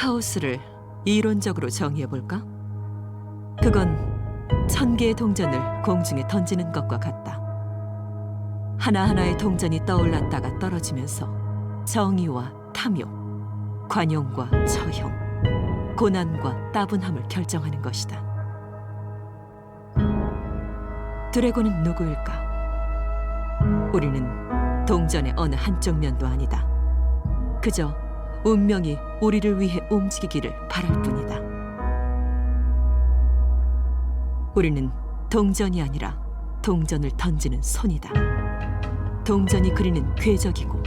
카오스를 이론적으로 정의해볼까? 그건 1000개의 동전을 공중에 던지는 것과 같다. 하나하나의 동전이 떠올랐다가 떨어지면서 정의와 탐욕, 관용과 처형, 고난과 따분함을 결정하는 것이다. 드래곤은 누구일까? 우리는 동전의 어느 한쪽 면도 아니다. 그저 운명이 우리를 위해 움직이기를 바랄 뿐이다. 우리는 동전이 아니라 동전을 던지는 손이다. 동전이 그리는 궤적이고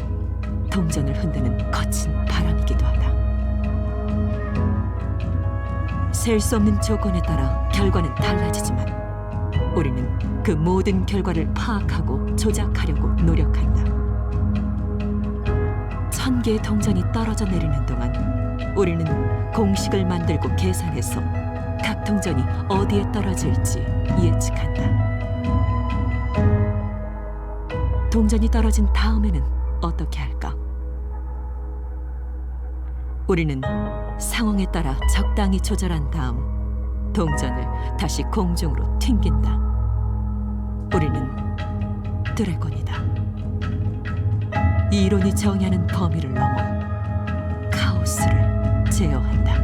동전을 흔드는 거친 바람이기도 하다. 셀 수 없는 조건에 따라 결과는 달라지지만 우리는 그 모든 결과를 파악하고 조작하려고 노력한다. 1000개의 동전이 떨어져 내리는 동안 우리는 공식을 만들고 계산해서 각 동전이 어디에 떨어질지 예측한다. 동전이 떨어진 다음에는 어떻게 할까? 우리는 상황에 따라 적당히 조절한 다음 동전을 다시 공중으로 튕긴다. 우리는 드래곤이다. 이론이 정의하는 범위를 넘어 카오스를 제어한다.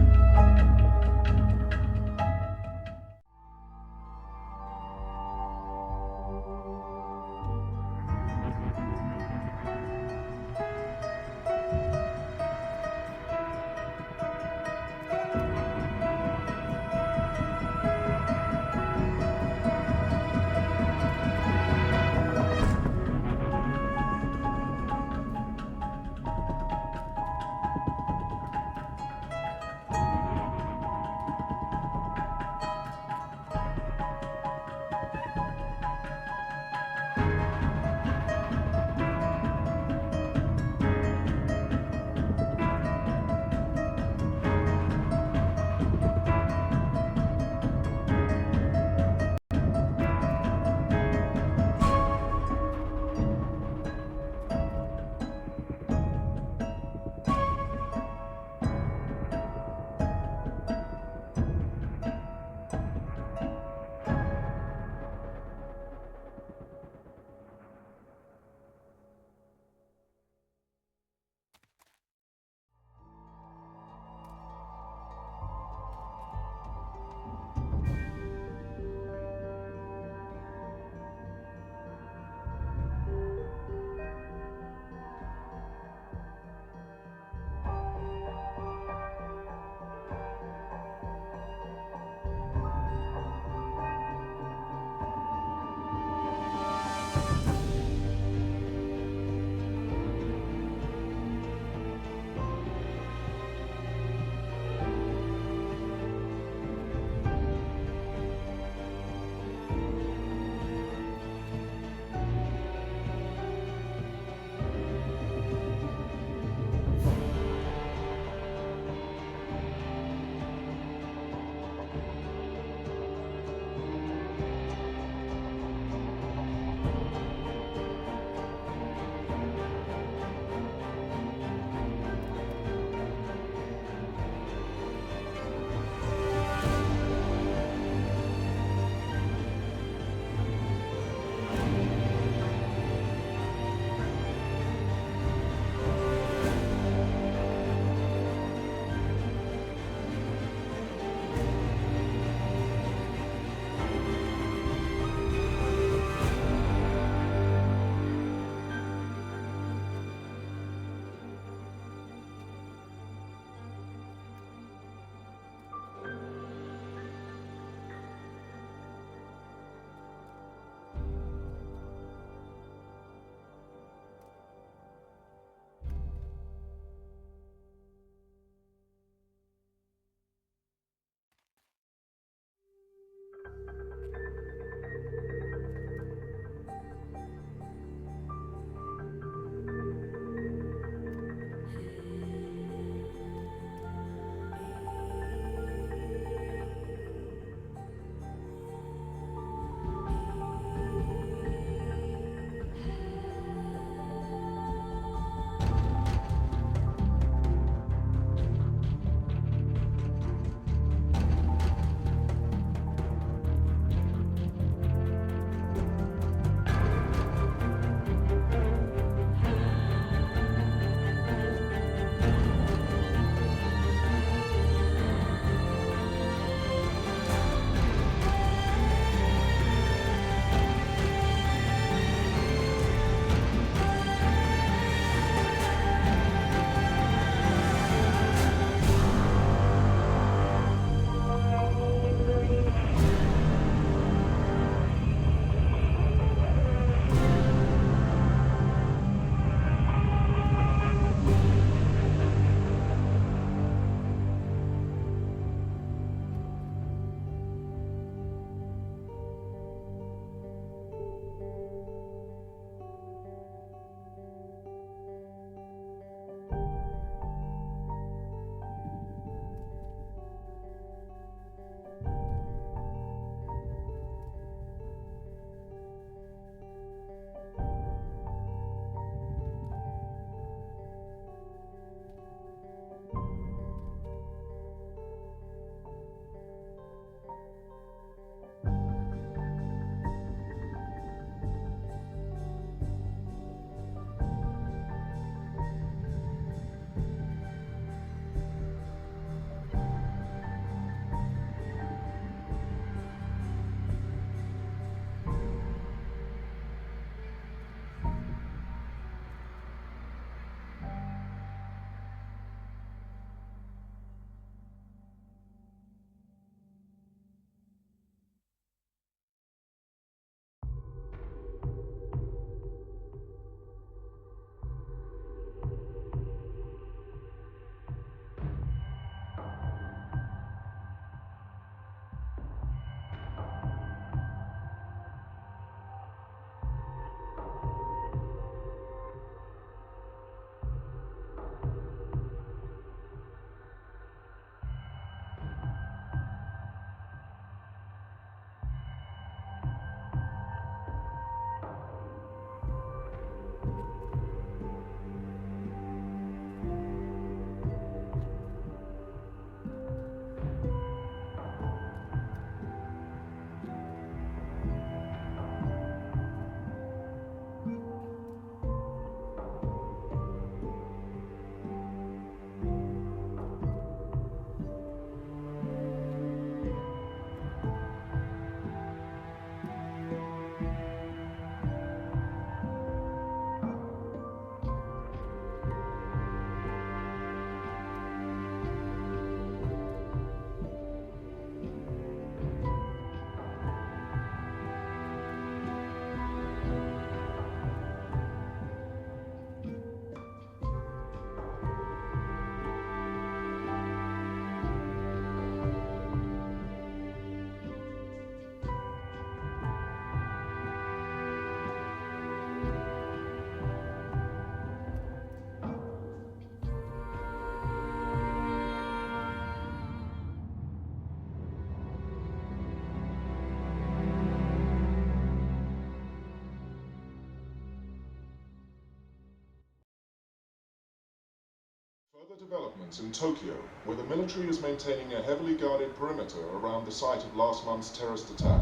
Further developments in Tokyo, where the military is maintaining a heavily guarded perimeter around the site of last month's terrorist attack.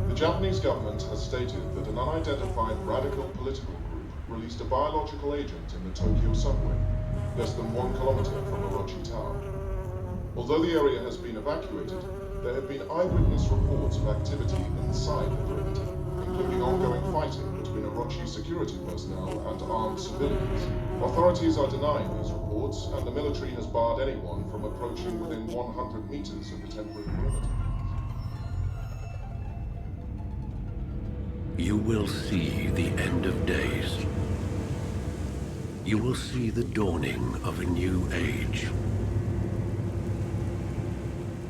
The Japanese government has stated that an unidentified radical political group released a biological agent in the Tokyo subway, less than 1 kilometer from Orochi Tower. Although the area has been evacuated, there have been eyewitness reports of activity inside the perimeter, including ongoing fighting between Orochi security personnel and armed civilians. Authorities are denying these reports, and the military has barred anyone from approaching within 100 meters of the temporary perimeter. You will see the end of days. You will see the dawning of a new age.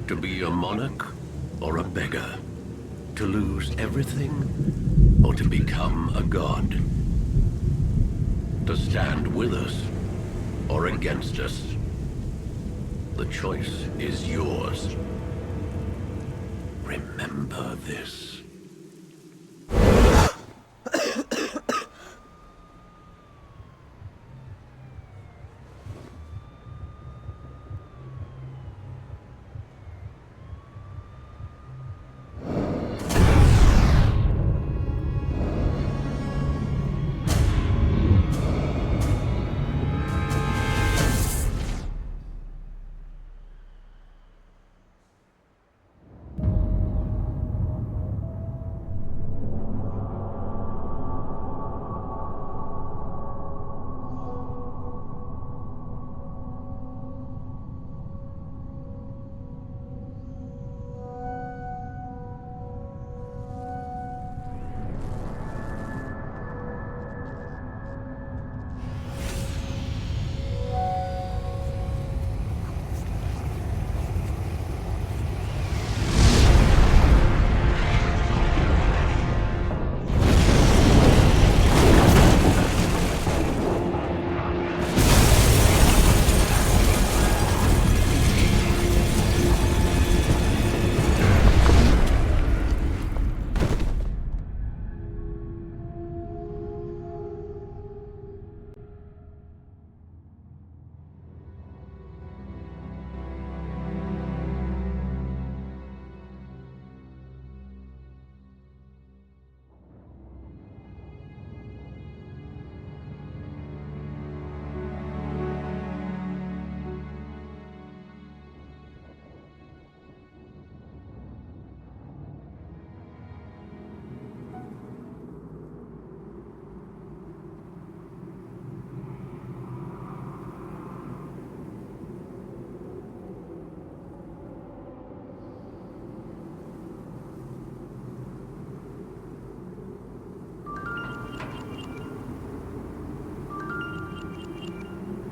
To be a monarch or a beggar. To lose everything or to become a god. To stand with us or against us. The choice is yours. Remember this.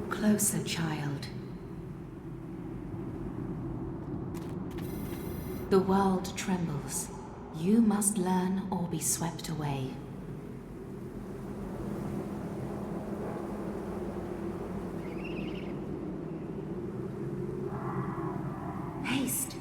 Closer, child. The world trembles. You must learn or be swept away. Haste.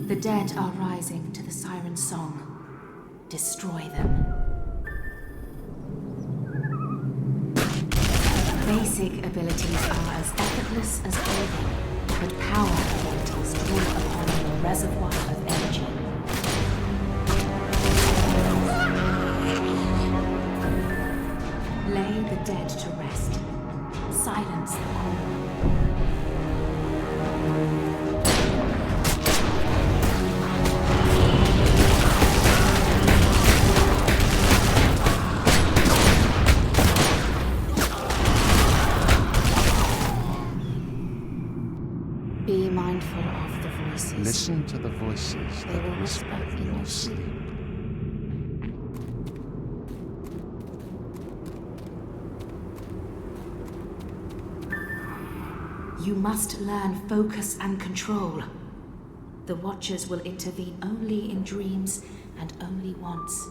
The dead are rising to the siren song. Destroy them. Basic abilities are as effortless as breathing, but power abilities draw upon your reservoir of energy. Lay the dead to rest. Silence the call. Be mindful of the voices. Listen to the voices They will that whisper whisper in your sleep. you must learn focus and control. The Watchers will intervene only in dreams and only once.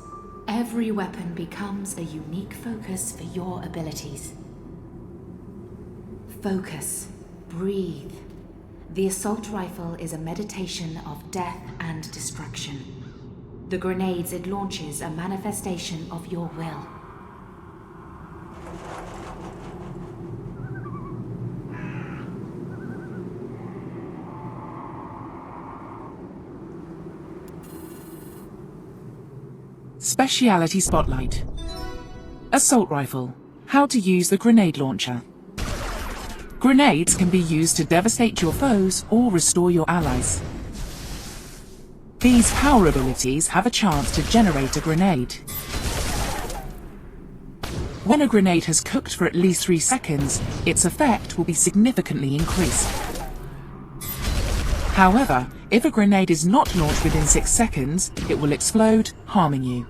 Every weapon becomes a unique focus for your abilities. Focus. Breathe. The assault rifle is a meditation of death and destruction. The grenades it launches a manifestation of your will. Speciality Spotlight. Assault Rifle. How to use the grenade launcher. Grenades can be used to devastate your foes or restore your allies. These power abilities have a chance to generate a grenade. When a grenade has cooked for at least 3 seconds, its effect will be significantly increased. However, if a grenade is not launched within 6 seconds, it will explode, harming you.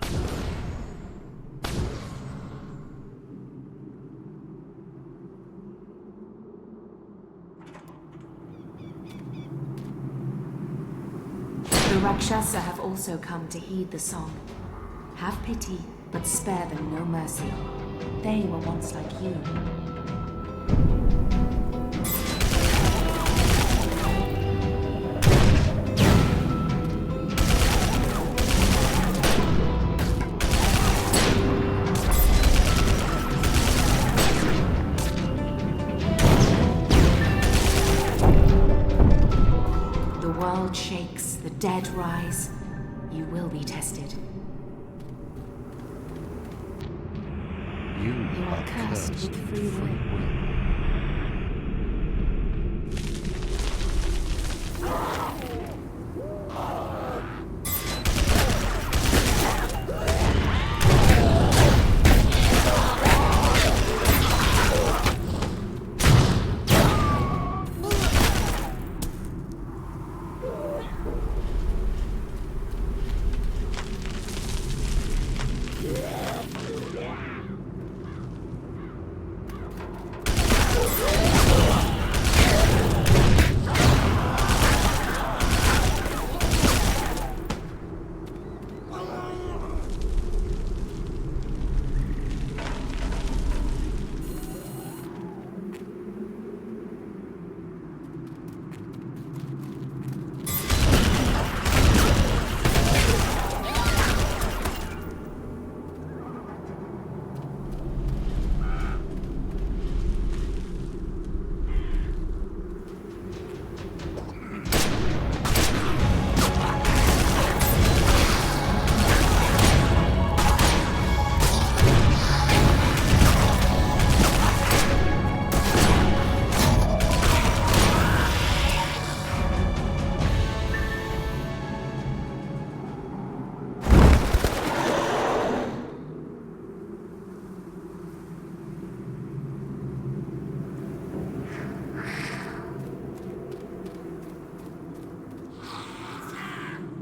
The Rakshasa have also come to heed the song. Have pity, but spare them no mercy. They were once like you. The world shakes, the dead rise. You will be tested. You You are cursed with free will.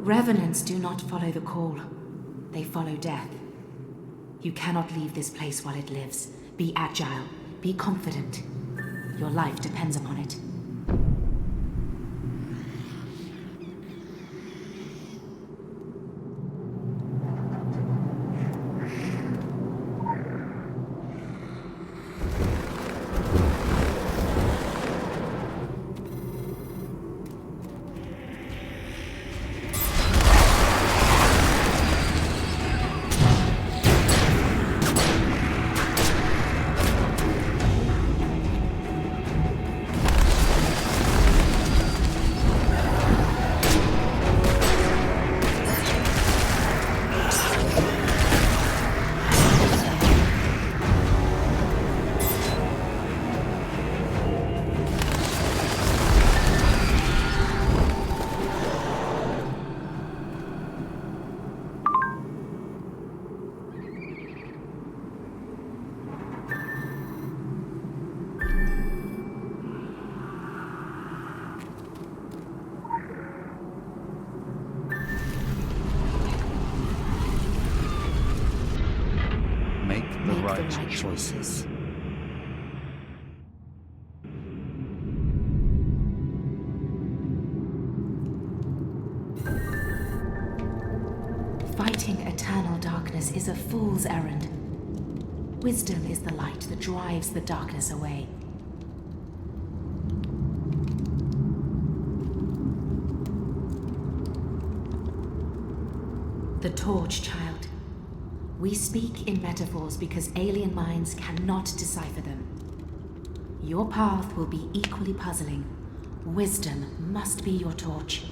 Revenants do not follow the call. They follow death. You cannot leave this place while it lives. Be agile. Be confident. Your life depends upon it. Make the right choices. Promoting eternal darkness is a fool's errand. Wisdom is the light that drives the darkness away. The torch, child. We speak in metaphors because alien minds cannot decipher them. Your path will be equally puzzling. Wisdom must be your torch.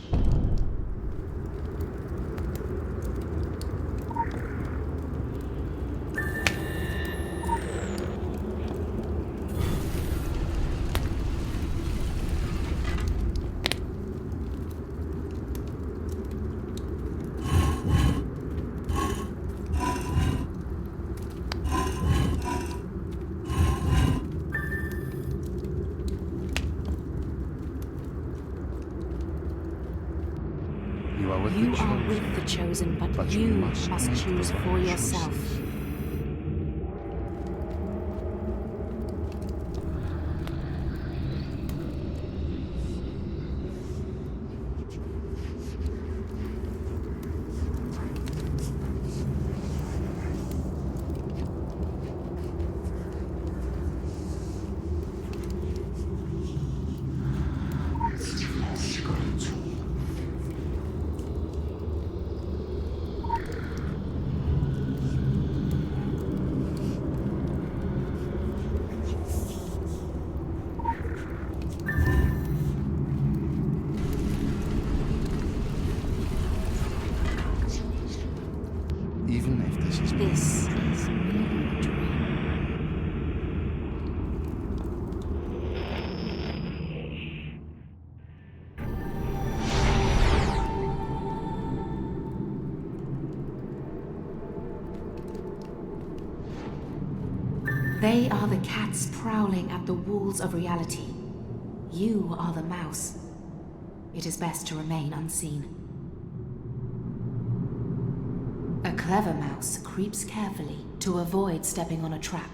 You are with You the are chosen. with the chosen, but you you must must make choose the for right yourself. choices. Even if this is This is merely a dream. They are the cats prowling at the walls of reality. You are the mouse. It is best to remain unseen. A clever mouse creeps carefully to avoid stepping on a trap.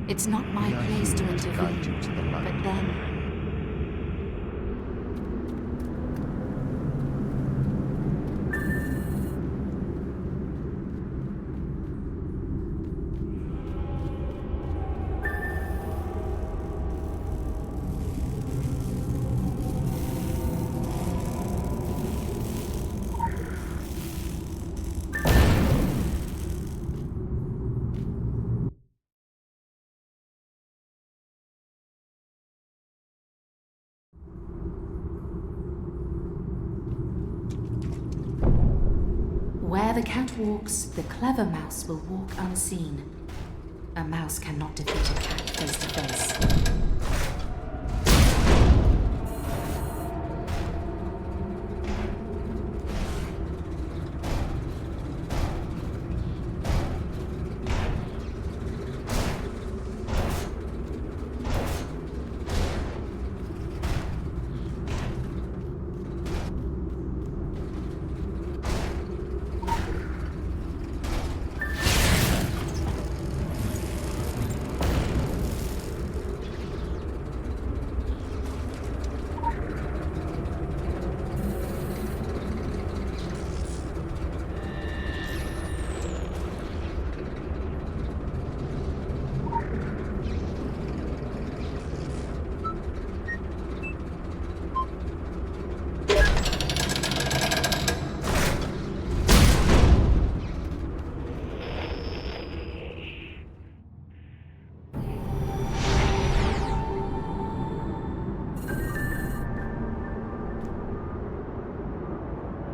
It's not my We are place to here to guide intervene, you to the light. but then where the cat walks, the clever mouse will walk unseen. A mouse cannot defeat a cat face to face.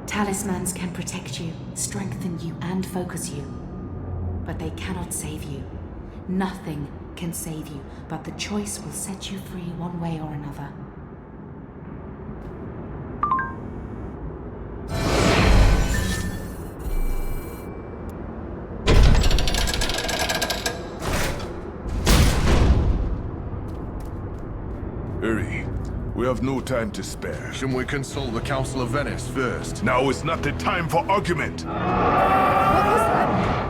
Talismans can protect you, strengthen you, and focus you. But they cannot save you. Nothing can save you, but the choice will set you free one way or another. Hurry. We have no time to spare. Shouldn't we consult the Council of Venice first? Now is not the time for argument. What was that?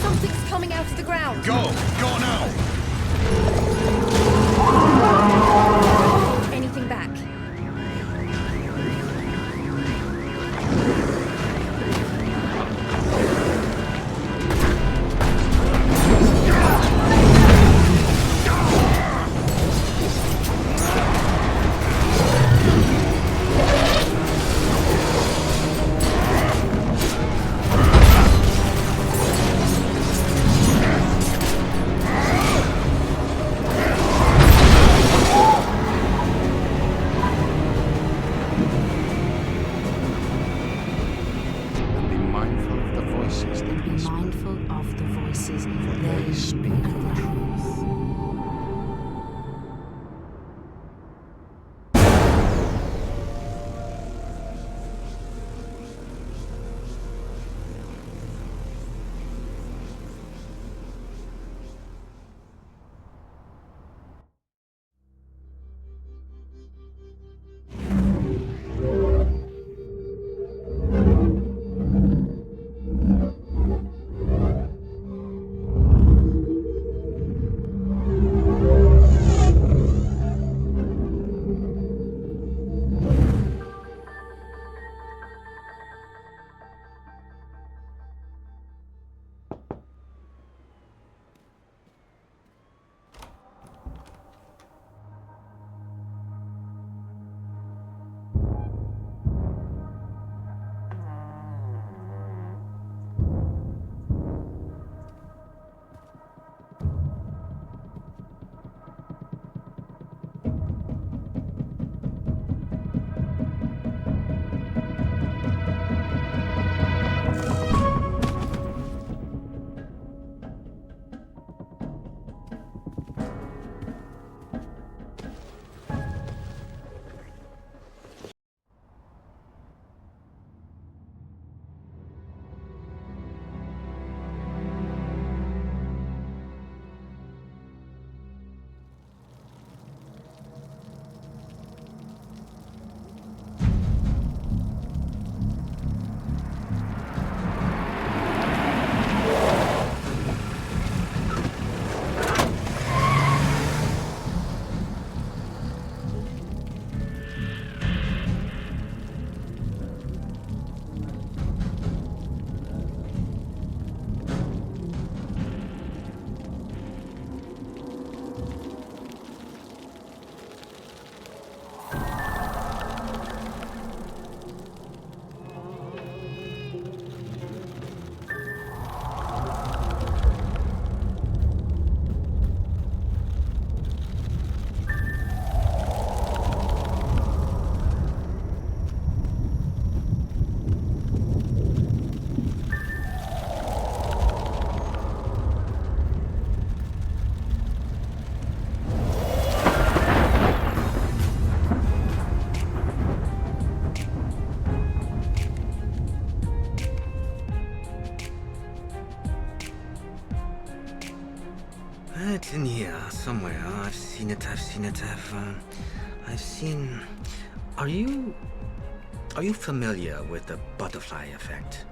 Something's coming out of the ground. Go! Go now! Anything back? It's in here somewhere. I've seen it. I've seen. Are you familiar with the butterfly effect?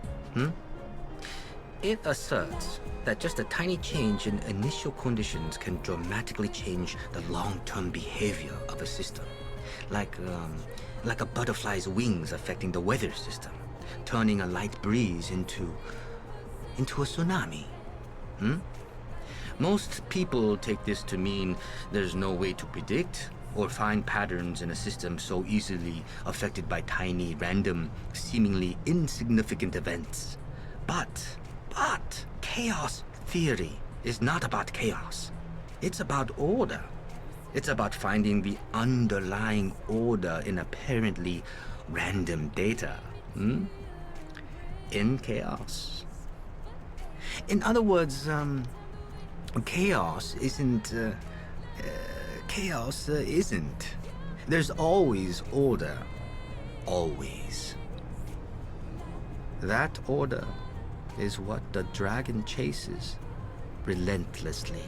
It asserts that just a tiny change in initial conditions can dramatically change the long-term behavior of a system, like a butterfly's wings affecting the weather system, turning a light breeze into a tsunami. Most people take this to mean there's no way to predict or find patterns in a system so easily affected by tiny, random, seemingly insignificant events. But chaos theory is not about chaos. It's about order. It's about finding the underlying order in apparently random data. In chaos. In other words, chaos isn't. Chaos isn't. There's always order. Always. That order is what the dragon chases relentlessly.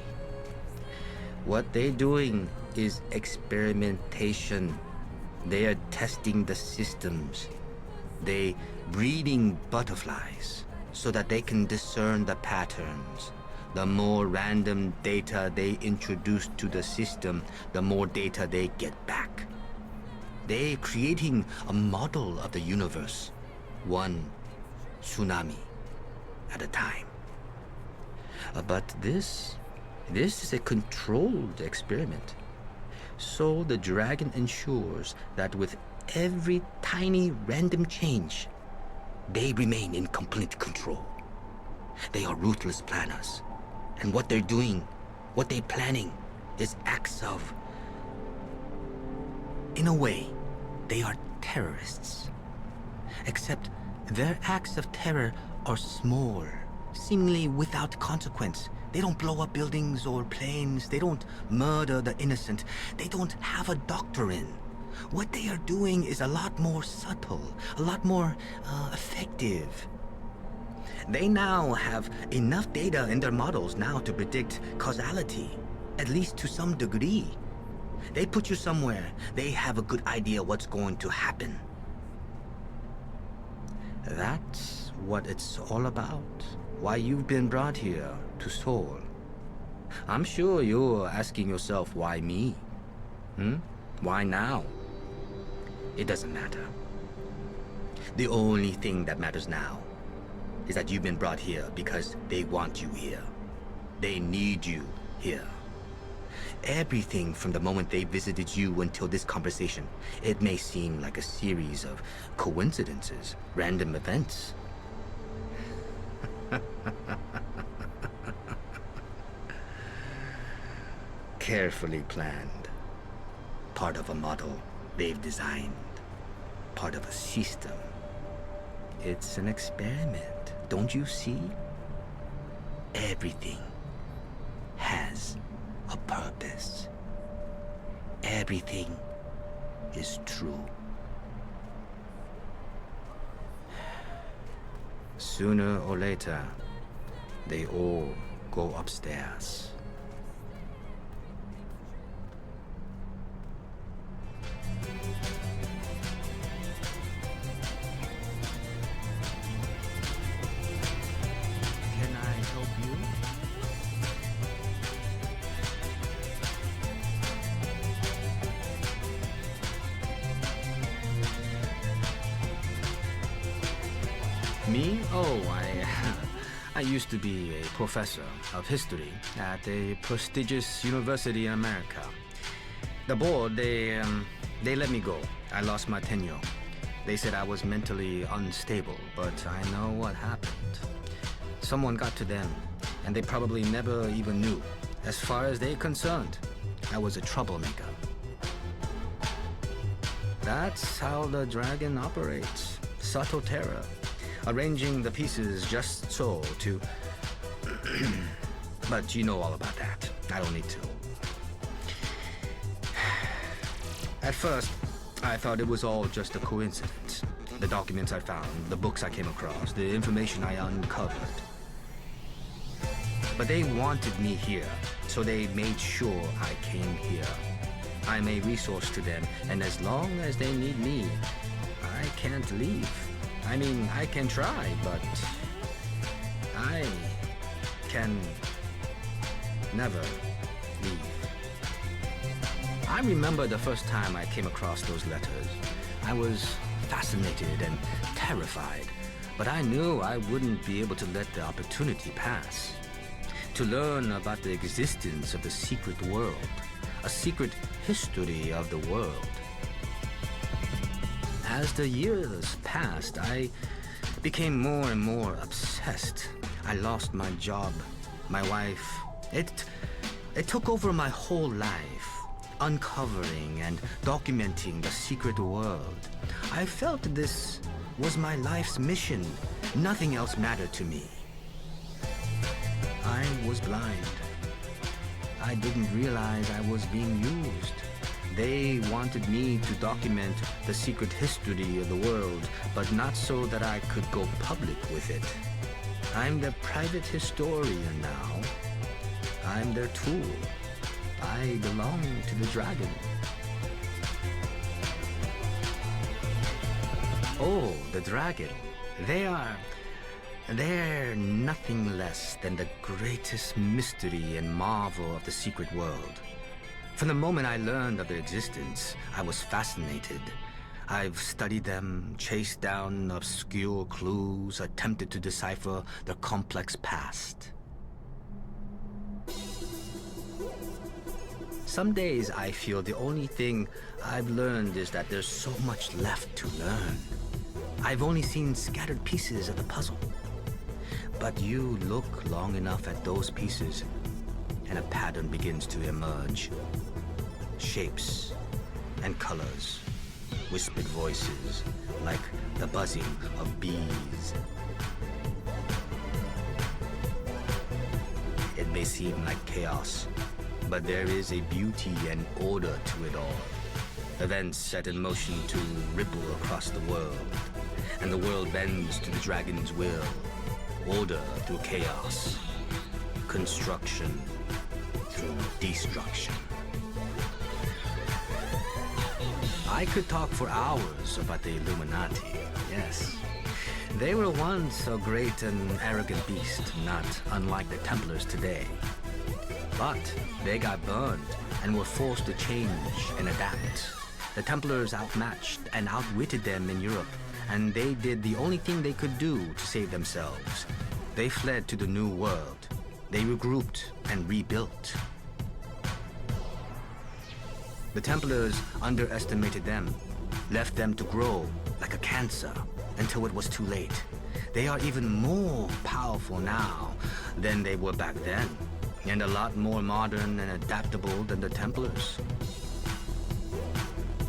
What they're doing is experimentation. They are testing the systems. They breeding butterflies so that they can discern the patterns. The more random data they introduce to the system, the more data they get back. They're creating a model of the universe, one tsunami at a time. But this is a controlled experiment. So the dragon ensures that with every tiny random change, they remain in complete control. They are ruthless planners. And what they're doing, what they're planning, is acts of... In a way, they are terrorists. Except their acts of terror are small, seemingly without consequence. They don't blow up buildings or planes. They don't murder the innocent. They don't have a doctrine. What they are doing is a lot more subtle, a lot more effective. They now have enough data in their models now to predict causality, at least to some degree. They put you somewhere, they have a good idea what's going to happen. That's what it's all about. Why you've been brought here to Seoul. I'm sure you're asking yourself, why me? Why now? It doesn't matter. The only thing that matters now is that you've been brought here because they want you here. They need you here. Everything from the moment they visited you until this conversation, it may seem like a series of coincidences, random events. Carefully planned. Part of a model they've designed. Part of a system. It's an experiment. Don't you see? Everything has a purpose. Everything is true. Sooner or later, they all go upstairs. Can I help you? Me? Oh, I used to be a professor of history at a prestigious university in America. The board, they let me go. I lost my tenure. They said I was mentally unstable, but I know what happened. Someone got to them, and they probably never even knew. As far as they're concerned, I was a troublemaker. That's how the dragon operates. Subtle terror. Arranging the pieces just so to... But you know all about that. I don't need to. At first, I thought it was all just a coincidence. The documents I found, the books I came across, the information I uncovered. But they wanted me here So they made sure I came here. I'm a resource to them, and as long as they need me, I can't leave. I mean, I can try, but I can never leave. I remember the first time I came across those letters. I was fascinated and terrified, but I knew I wouldn't be able to let the opportunity pass. To learn about the existence of the secret world, a secret history of the world. As the years passed, I became more and more obsessed. I lost my job, my wife. It took over my whole life, uncovering and documenting the secret world. I felt this was my life's mission. Nothing else mattered to me. I was blind. I didn't realize I was being used. They wanted me to document the secret history of the world, but not so that I could go public with it. I'm the private historian now. I'm their tool. I belong to the dragon. Oh, the dragon. They're nothing less than the greatest mystery and marvel of the secret world. From the moment I learned of their existence, I was fascinated. I've studied them, chased down obscure clues, attempted to decipher their complex past. Some days I feel the only thing I've learned is that there's so much left to learn. I've only seen scattered pieces of the puzzle. But you look long enough at those pieces, and a pattern begins to emerge. Shapes and colors, whispered voices, like the buzzing of bees. It may seem like chaos, but there is a beauty and order to it all. Events set in motion to ripple across the world, and the world bends to the dragon's will. Order through chaos, construction through destruction. I could talk for hours about the Illuminati, yes. They were once a great and arrogant beast, not unlike the Templars today. But they got burned and were forced to change and adapt. The Templars outmatched and outwitted them in Europe, and they did the only thing they could do to save themselves. They fled to the New World. They regrouped and rebuilt. The Templars underestimated them, left them to grow like a cancer until it was too late. They are even more powerful now than they were back then, and a lot more modern and adaptable than the Templars.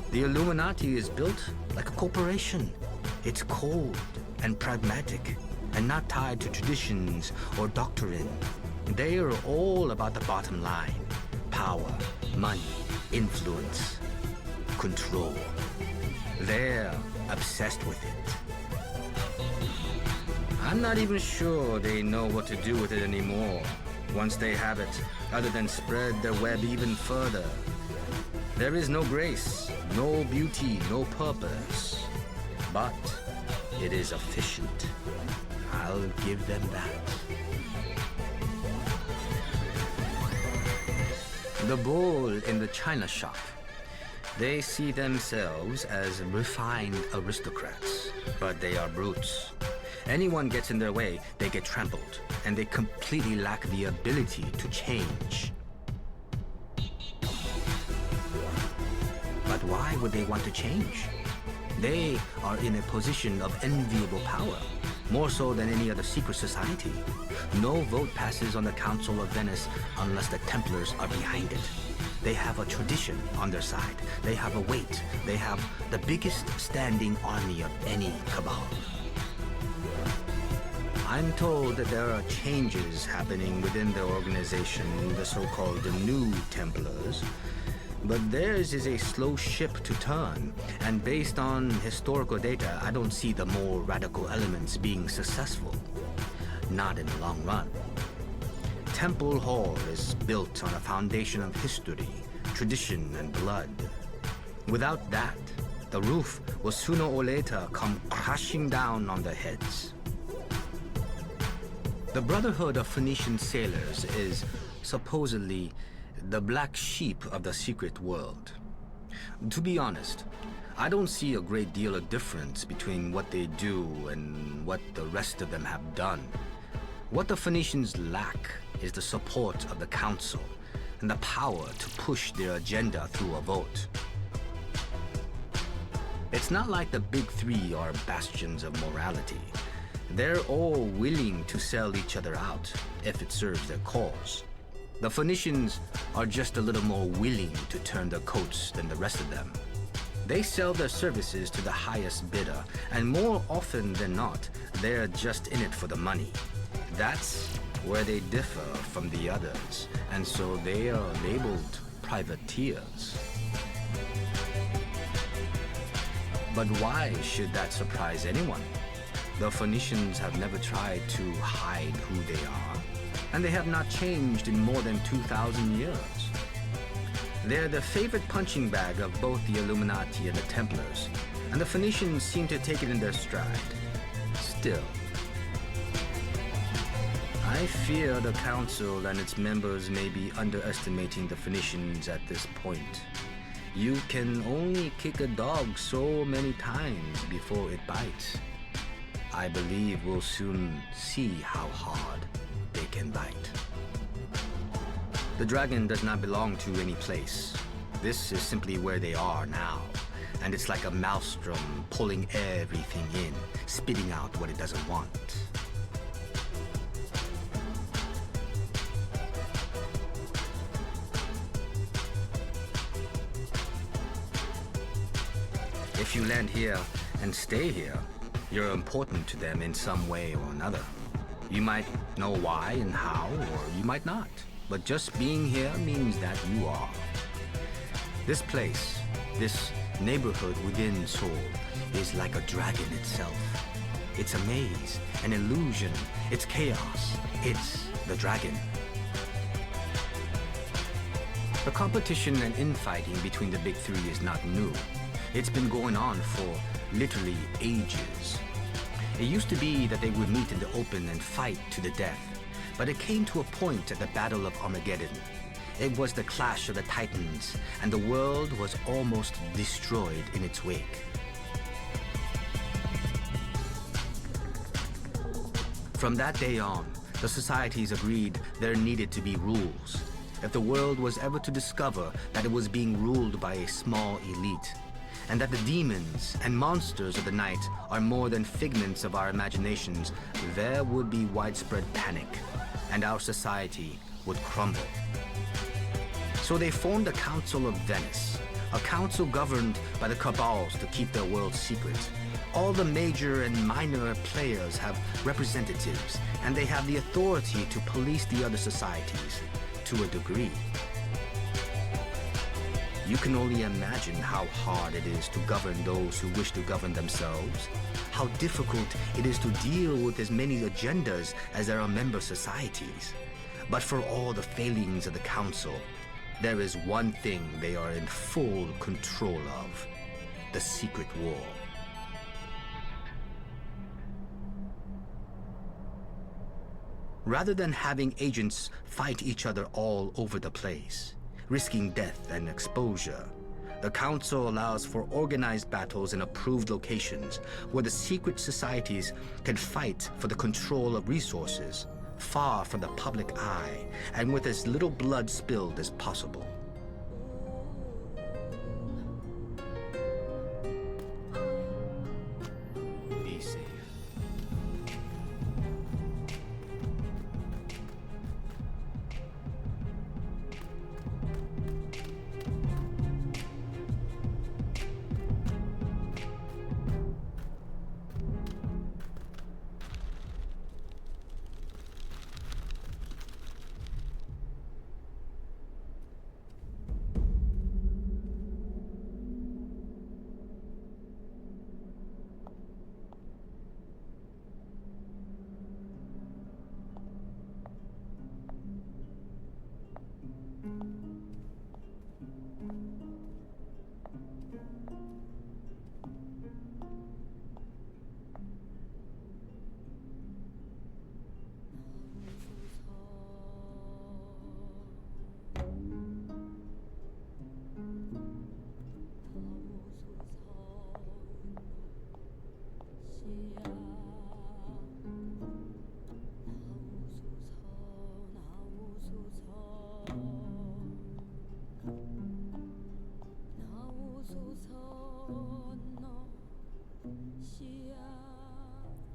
The Illuminati is built like a corporation. It's cold and pragmatic and not tied to traditions or doctrine. They are all about the bottom line: power, money, influence, control. They're obsessed with it. I'm not even sure they know what to do with it anymore once they have it, other than spread their web even further. There is no grace, no beauty, no purpose, but it is efficient. I'll give them that. The bull in the china shop. They see themselves as refined aristocrats, but they are brutes. Anyone gets in their way, they get trampled, and they completely lack the ability to change. But why would they want to change? They are in a position of enviable power, more so than any other secret society. No vote passes on the Council of Venice unless the Templars are behind it. They have a tradition on their side. They have a weight. They have the biggest standing army of any cabal. I'm told that there are changes happening within the organization, the so-called New Templars. But theirs is a slow ship to turn, and based on historical data, I don't see the more radical elements being successful. Not in the long run. temple hall is built on a foundation of history, tradition, and blood. Without that, the roof will sooner or later come crashing down on their heads. The Brotherhood of Phoenician Sailors is supposedly the black sheep of the secret world. To be honest, I don't see a great deal of difference between what they do and what the rest of them have done. What the Phoenicians lack is the support of the Council and the power to push their agenda through a vote. It's not like the big three are bastions of morality. They're all willing to sell each other out if it serves their cause. The Phoenicians are just a little more willing to turn their coats than the rest of them. They sell their services to the highest bidder, and more often than not, they're just in it for the money. That's where they differ from the others, and so they are labeled privateers. But why should that surprise anyone? The Phoenicians have never tried to hide who they are, and they have not changed in more than 2,000 years. They're the favorite punching bag of both the Illuminati and the Templars, and the Phoenicians seem to take it in their stride. Still, I fear the Council and its members may be underestimating the Phoenicians at this point. You can only kick a dog so many times before it bites. I believe we'll soon see how hard they can bite. The dragon does not belong to any place. This is simply where they are now, and it's like a maelstrom pulling everything in, spitting out what it doesn't want. If you land here and stay here, you're important to them in some way or another. You might know why and how, or you might not. But just being here means that you are. This place, this neighborhood within Seoul, is like a dragon itself. It's a maze, an illusion, it's chaos, it's the dragon. The competition and infighting between the big three is not new. It's been going on for literally ages. It used to be that they would meet in the open and fight to the death. But it came to a point at the Battle of Armageddon. It was the clash of the Titans, and the world was almost destroyed in its wake. From that day on, the societies agreed there needed to be rules. If the world was ever to discover that it was being ruled by a small elite, and that the demons and monsters of the night are more than figments of our imaginations, there would be widespread panic, and our society would crumble. So they formed the Council of Venice, a council governed by the cabals to keep their world secret. All the major and minor players have representatives, and they have the authority to police the other societies, to a degree. You can only imagine how hard it is to govern those who wish to govern themselves, how difficult it is to deal with as many agendas as there are member societies. But for all the failings of the Council, there is one thing they are in full control of: the secret war. Rather than having agents fight each other all over the place, risking death and exposure, the Council allows for organized battles in approved locations where the secret societies can fight for the control of resources, far from the public eye and with as little blood spilled as possible. Be safe.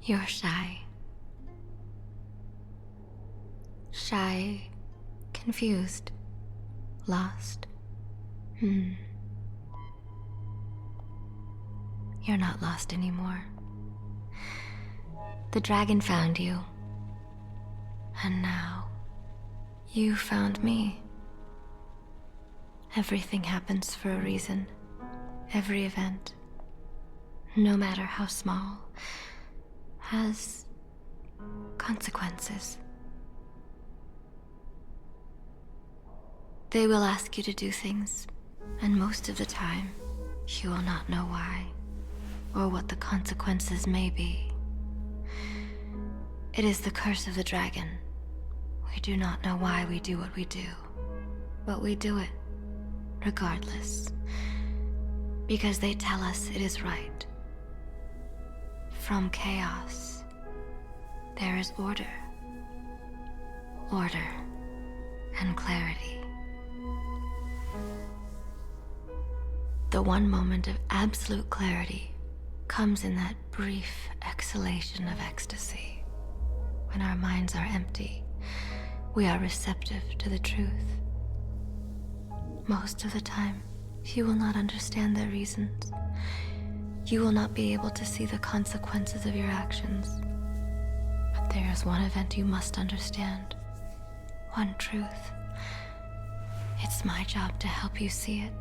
You're shy. Shy, confused, lost. You're not lost anymore. The dragon found you. And now, you found me. Everything happens for a reason. Every event, no matter how small, has consequences. They will ask you to do things, and most of the time, you will not know why, or what the consequences may be. It is the curse of the dragon. We do not know why we do what we do, but we do it, regardless, because they tell us it is right. From chaos, there is order. Order and clarity. The one moment of absolute clarity comes in that brief exhalation of ecstasy. When our minds are empty, we are receptive to the truth. Most of the time, you will not understand their reasons. You will not be able to see the consequences of your actions. But there is one event you must understand. One truth. It's my job to help you see it.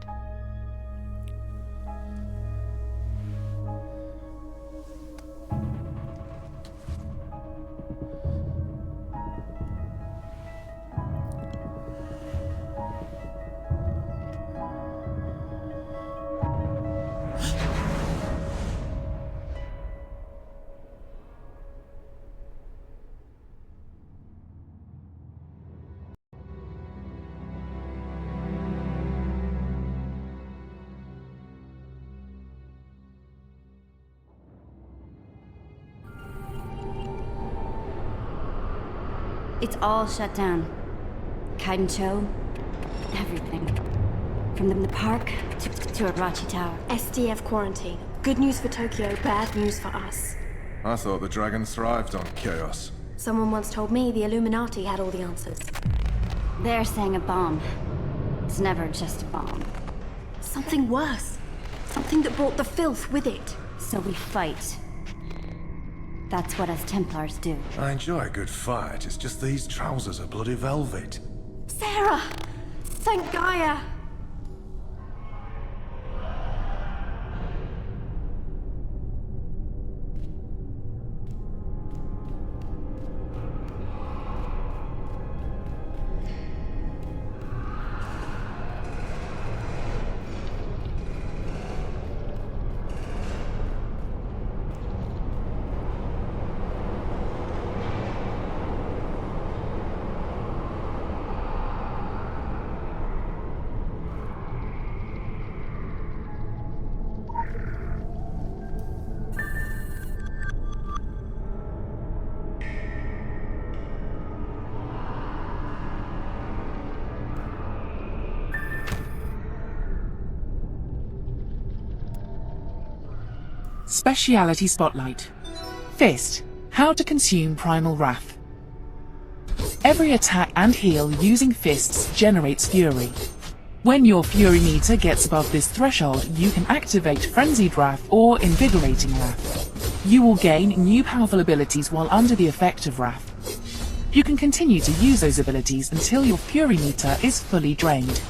It's all shut down. Kaidencho, everything. From the park to Arachi Tower. SDF quarantine. Good news for Tokyo, bad news for us. I thought the dragon thrived on chaos. Someone once told me the Illuminati had all the answers. They're saying a bomb. It's never just a bomb. Something worse. Something that brought the filth with it. So we fight. That's what us Templars do. I enjoy a good fight, it's just these trousers are bloody velvet. Sarah! Thank Gaia! Speciality Spotlight. Fist. How to consume Primal Wrath. Every attack and heal using fists generates fury. When your fury meter gets above this threshold, you can activate Frenzied Wrath or Invigorating Wrath. You will gain new powerful abilities while under the effect of Wrath. You can continue to use those abilities until your fury meter is fully drained.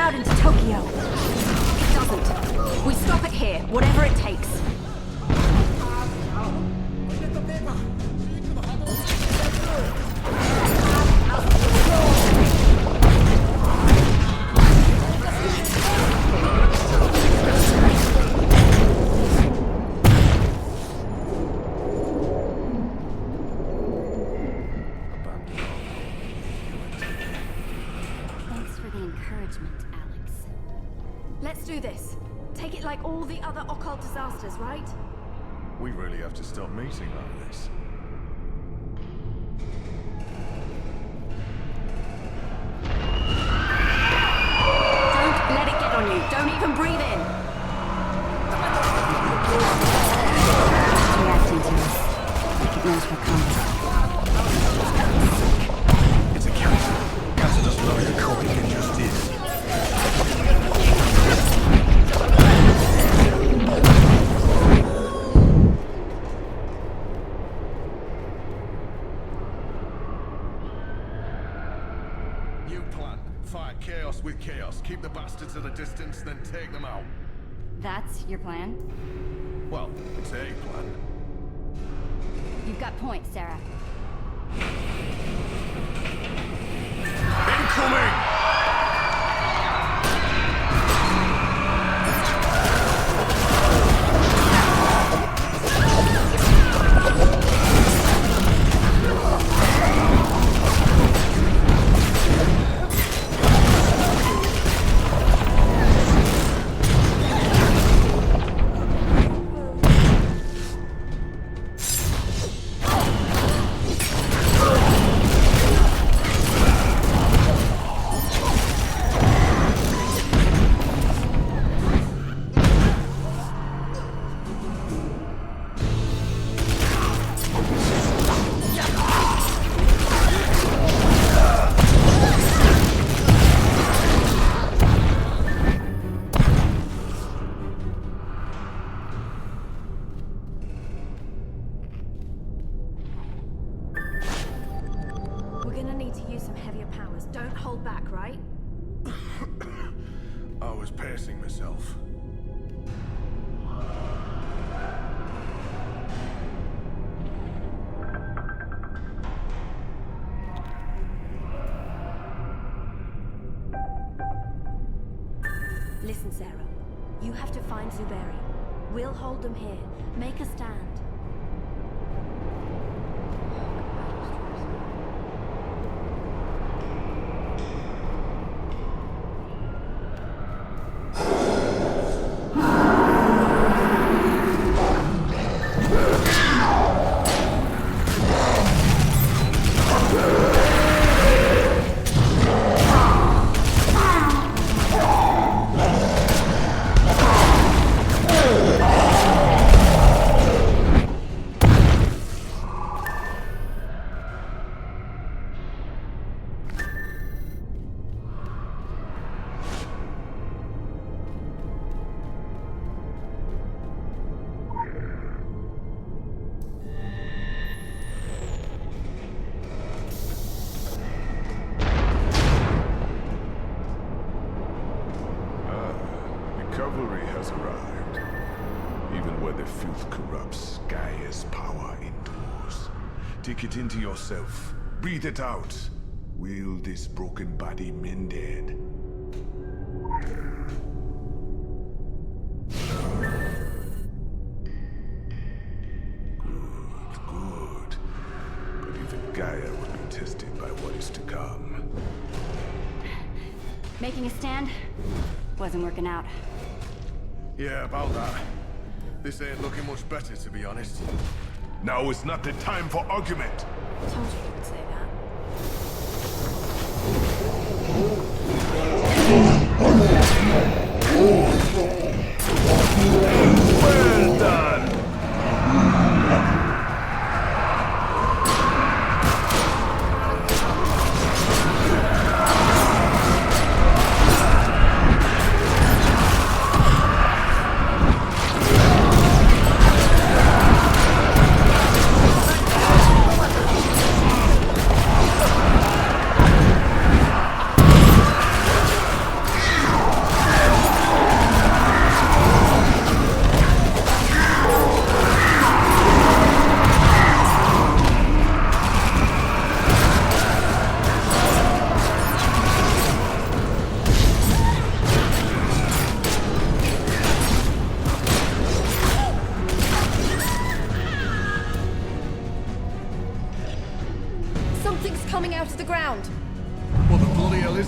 out into Tokyo. It doesn't. We stop it here, whatever it takes. Thanks for the encouragement, Alex. Let's do this. Take it like all the other occult disasters, right? We really have to stop meeting like this. Don't let it get on you. Don't even breathe in. Reacting to us. Like it knows we're coming. It's a cat. Cat doesn't know you're coming, it just is. New plan. Fight chaos with chaos. Keep the bastards at a distance, then take them out. That's your plan? Well, it's a plan. You've got points, Sarah. Incoming! We're gonna need to use some heavier powers. Don't hold back, right? I was pacing myself. Listen, Sarah. You have to find Zuberi. We'll hold them here. Make a stand. Cavalry has arrived. Even where the filth corrupts, Gaia's power endures. Take it into yourself. Breathe it out. Will this broken body mended? Good. But even Gaia will be tested by what is to come. Making a stand? Wasn't working out. Yeah, about that. This ain't looking much better, to be honest. Now is not the time for argument. Told you he would say that. Well done!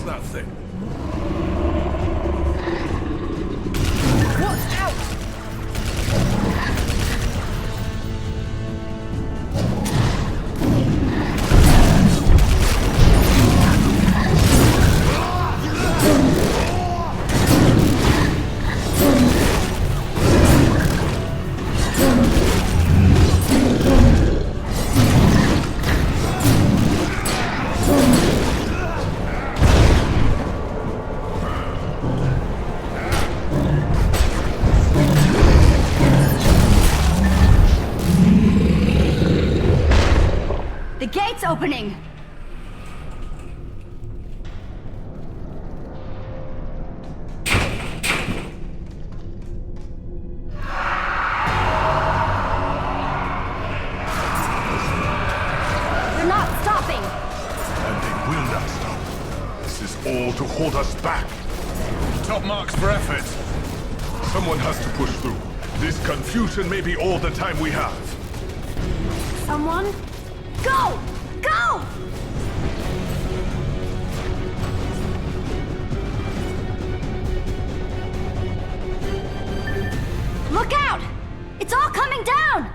that thing. Watch out! The gate's opening! They're not stopping! And they will not stop. This is all to hold us back. Top marks for effort. Someone has to push through. This confusion may be all the time we have. Someone? Go! Go! Look out! It's all coming down!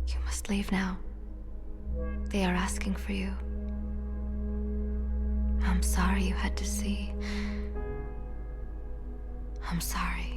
You must leave now. They are asking for you. I'm sorry you had to see. I'm sorry.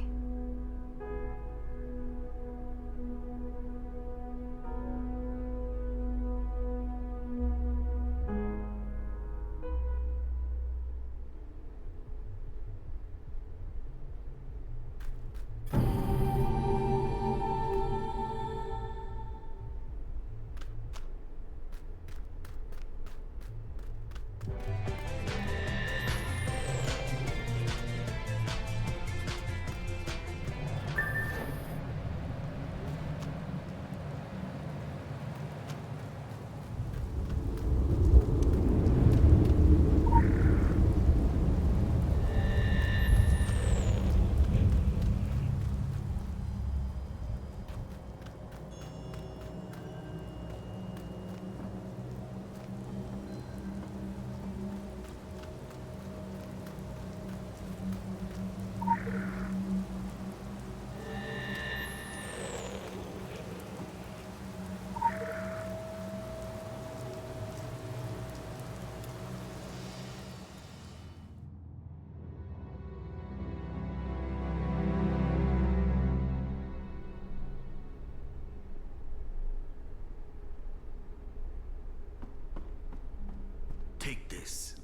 Take this.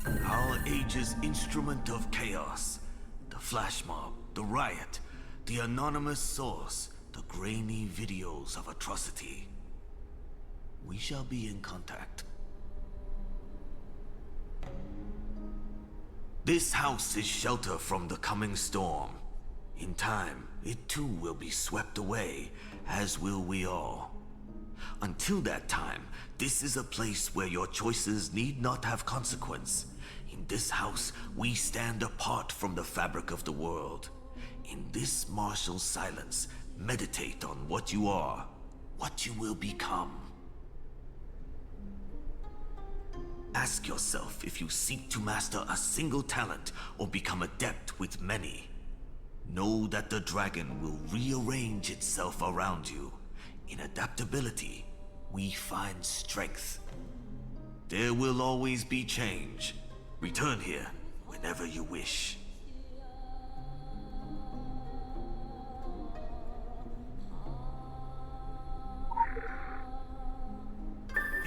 Our age's instrument of chaos. The flash mob, the riot, the anonymous source, the grainy videos of atrocity. We shall be in contact. This house is shelter from the coming storm. In time, it too will be swept away, as will we all. Until that time, this is a place where your choices need not have consequence. In this house, we stand apart from the fabric of the world. In this martial silence, meditate on what you are, what you will become. Ask yourself if you seek to master a single talent or become adept with many. Know that the dragon will rearrange itself around you. In adaptability, we find strength. There will always be change. Return here whenever you wish.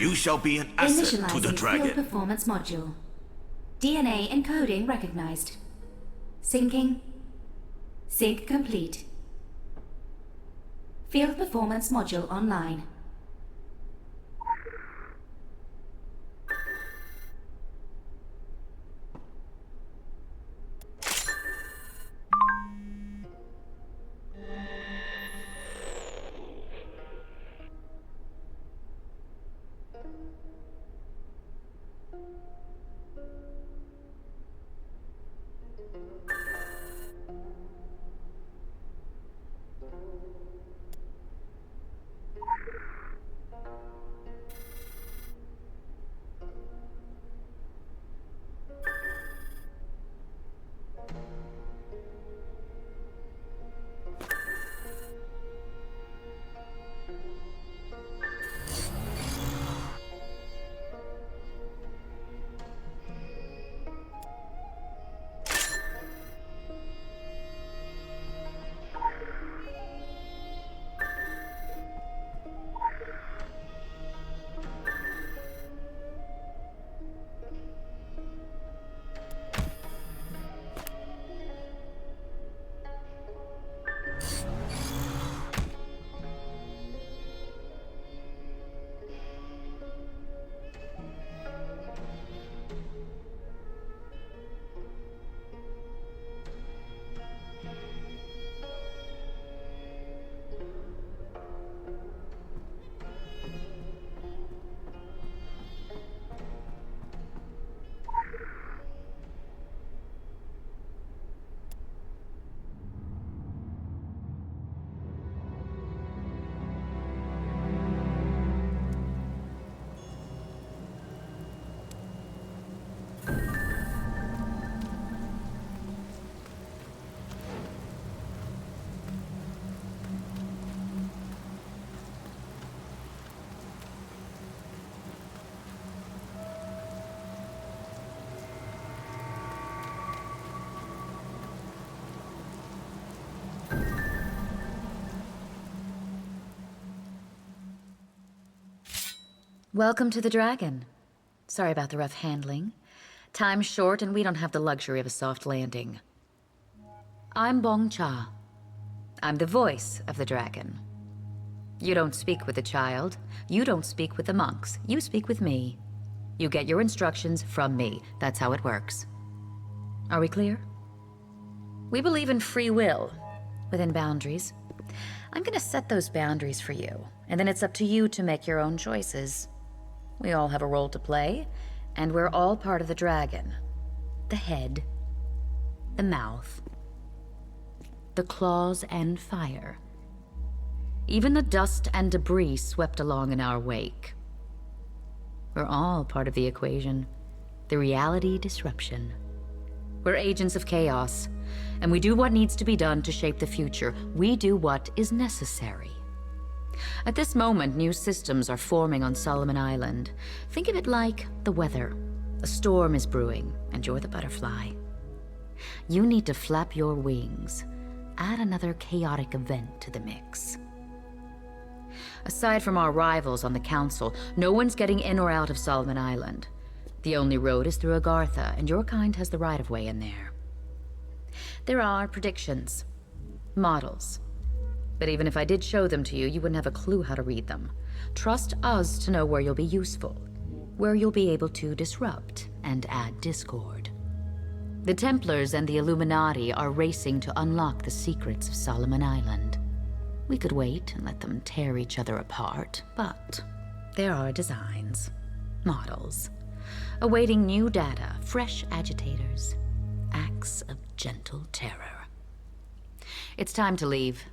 You shall be an asset to the Initializing dragon. field performance module. DNA encoding recognized. Syncing. Sync complete. Field performance module online. Welcome to the Dragon. Sorry about the rough handling. Time's short and we don't have the luxury of a soft landing. I'm Bong Cha. I'm the voice of the Dragon. You don't speak with the child. You don't speak with the monks. You speak with me. You get your instructions from me. That's how it works. Are we clear? We believe in free will, within boundaries. I'm gonna set those boundaries for you, and then it's up to you to make your own choices. We all have a role to play, and we're all part of the dragon. The head, the mouth, the claws and fire. Even the dust and debris swept along in our wake. We're all part of the equation, the reality disruption. We're agents of chaos, and we do what needs to be done to shape the future. We do what is necessary. At this moment, new systems are forming on Solomon Island. Think of it like the weather. A storm is brewing, and you're the butterfly. You need to flap your wings. Add another chaotic event to the mix. Aside from our rivals on the council, no one's getting in or out of Solomon Island. The only road is through Agartha, and your kind has the right-of-way in there. There are predictions, models. But even if I did show them to you, you wouldn't have a clue how to read them. Trust us to know where you'll be useful, where you'll be able to disrupt and add discord. The Templars and the Illuminati are racing to unlock the secrets of Solomon Island. We could wait and let them tear each other apart, but there are designs, models, awaiting new data, fresh agitators, acts of gentle terror. It's time to leave.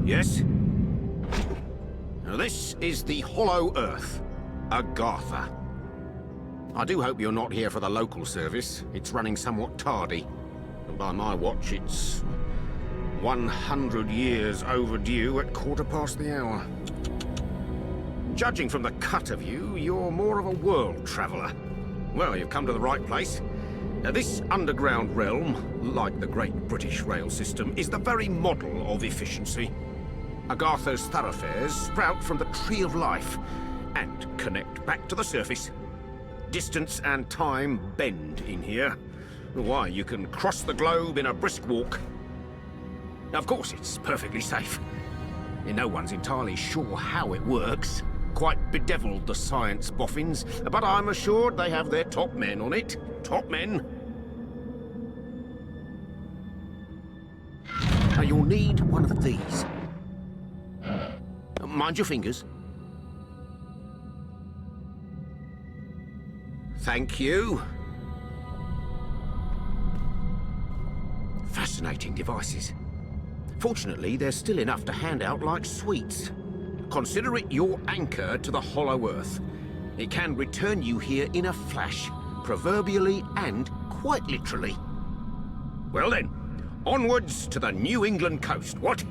Yes? Now this is the Hollow Earth, Agartha. I do hope you're not here for the local service. It's running somewhat tardy. And by my watch, it's 100 years overdue at 1/4 the hour. Judging from the cut of you, you're more of a world traveller. Well, you've come to the right place. Now, this underground realm, like the great British rail system, is the very model of efficiency. Agartha's thoroughfares sprout from the Tree of Life and connect back to the surface. Distance and time bend in here. Why, you can cross the globe in a brisk walk. Now, of course, it's perfectly safe. No one's entirely sure how it works. Quite bedeviled, the science boffins, but I'm assured they have their top men on it. Top men. Now, you'll need one of these. Mind your fingers. Thank you. Fascinating devices. Fortunately, there's still enough to hand out like sweets. Consider it your anchor to the Hollow Earth. It can return you here in a flash, proverbially and quite literally. Well then, onwards to the New England coast, what?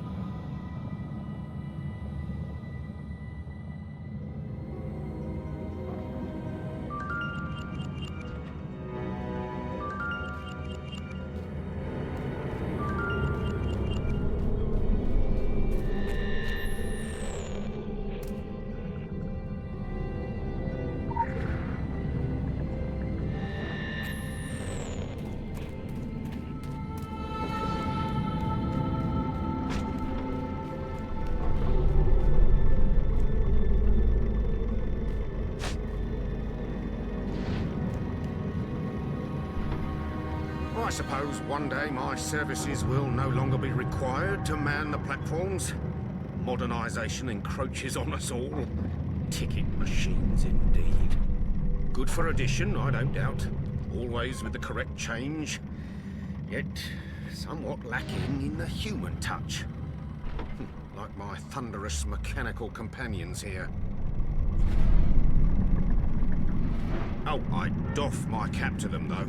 I suppose one day my services will no longer be required to man the platforms. Modernisation encroaches on us all. Ticket machines, indeed. Good for addition, I don't doubt. Always with the correct change. Yet somewhat lacking in the human touch. Like my thunderous mechanical companions here. Oh, I doff my cap to them, though.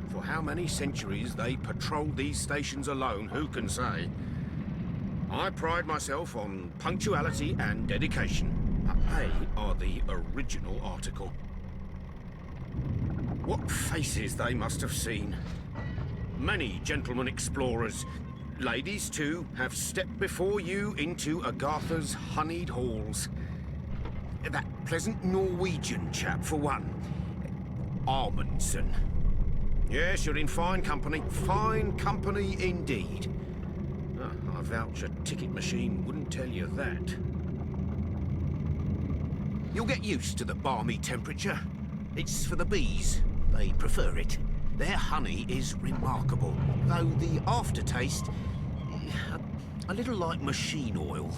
For how many centuries they patrolled these stations alone, who can say? I pride myself on punctuality and dedication. They are the original article. What faces they must have seen. Many gentlemen explorers, ladies too, have stepped before you into Agartha's honeyed halls. That pleasant Norwegian chap, for one. Amundsen. Yes, you're in fine company. Fine company indeed. I vouch a ticket machine wouldn't tell you that. You'll get used to the balmy temperature. It's for the bees. They prefer it. Their honey is remarkable, though the aftertaste, a little like machine oil.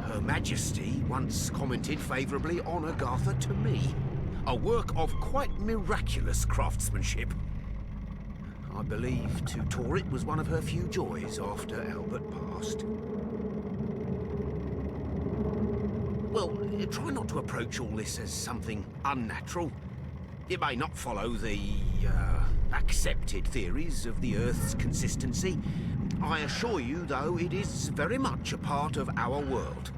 Her Majesty once commented favourably on Agartha to me. A work of quite miraculous craftsmanship. I believe to tour it was one of her few joys after Albert passed. Well, try not to approach all this as something unnatural. It may not follow the accepted theories of the Earth's consistency. I assure you, though, it is very much a part of our world.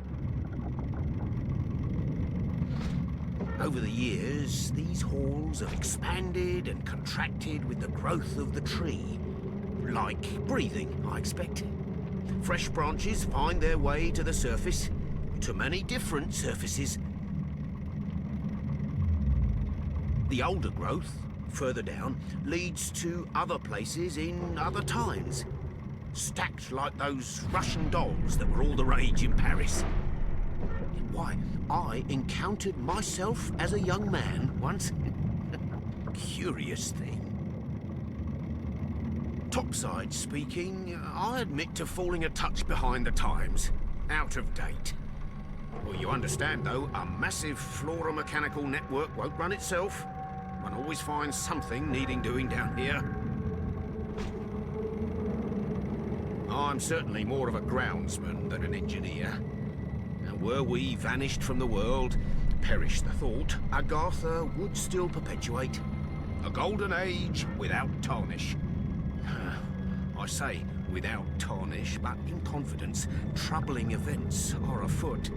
Over the years, these halls have expanded and contracted with the growth of the tree. Like breathing, I expect. Fresh branches find their way to the surface, to many different surfaces. The older growth, further down, leads to other places in other times. Stacked like those Russian dolls that were all the rage in Paris. Why, I encountered myself as a young man once. Curious thing. Topside speaking, I admit to falling a touch behind the times. Out of date. Well, you understand, though, a massive flora-mechanical network won't run itself. One always finds something needing doing down here. I'm certainly more of a groundsman than an engineer. And were we vanished from the world, perish the thought, Agartha would still perpetuate. A golden age without tarnish. I say without tarnish, but in confidence, troubling events are afoot.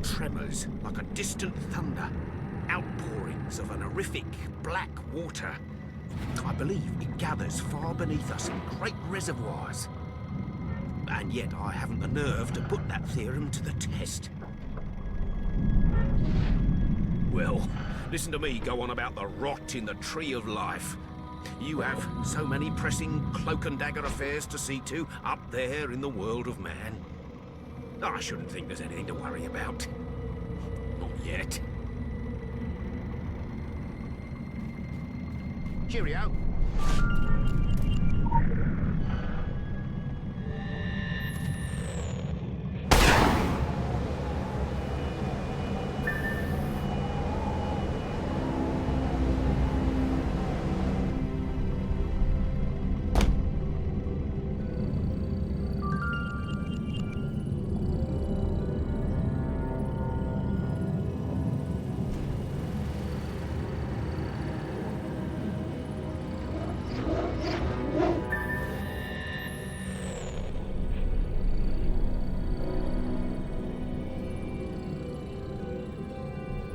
Tremors like a distant thunder, outpourings of an horrific black water. I believe it gathers far beneath us in great reservoirs. And yet I haven't the nerve to put that theorem to the test. Well, listen to me go on about the rot in the Tree of Life. You have so many pressing cloak and dagger affairs to see to up there in the world of man. I shouldn't think there's anything to worry about. Not yet. Cheerio.